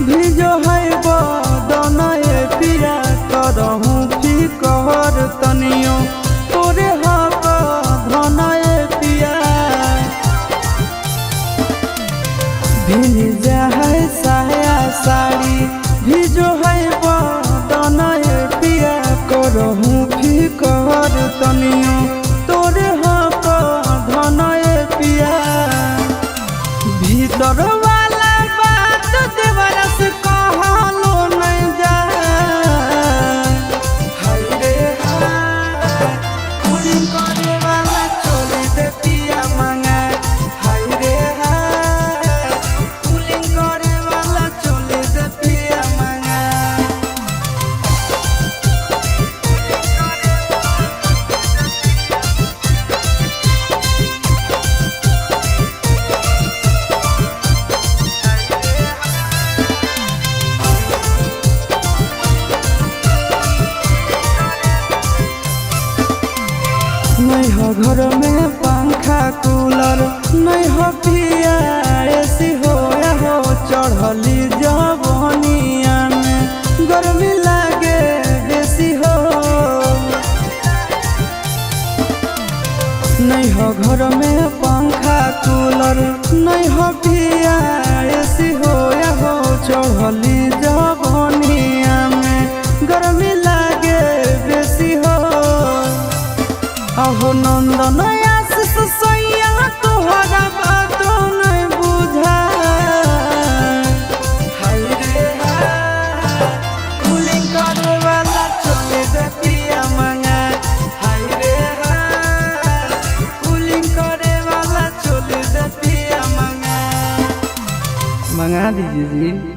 भिजो है बदनए पिया करहूँ फिकर तनियो तोरे हक धनए पिया भिजा है साया साड़ी भिजो है बदनए पिया करहूँ फिकर तनियो तोरे हक धनए पिया भीतर वाला बात देवरा से कहलो नहीं जा हाय रे हाय कुली करे वाला चोले दे पिया मांगा हाय रे हाय कुली करे वाला चोले दे पिया मांगा नहीं हो घर में पंखा कूलर नहीं हो पिया ऐसी हो चढ़ली जवनिया में गर्मी लागे बेसी हो नहीं हो घर में पंखा कूलर नहीं हो पिया ऐसी हो चढ़ली जवनिया में गर्मी लागे बेसी हो अहो नंदन आशीष सैया तोहरा बात नहीं बुझा हाय रे हाय कुली करे वाला चोले दे पिया मांगा हाय रे हाय कुली करे वाला चोले दे पिया मांगा दीजिए जी।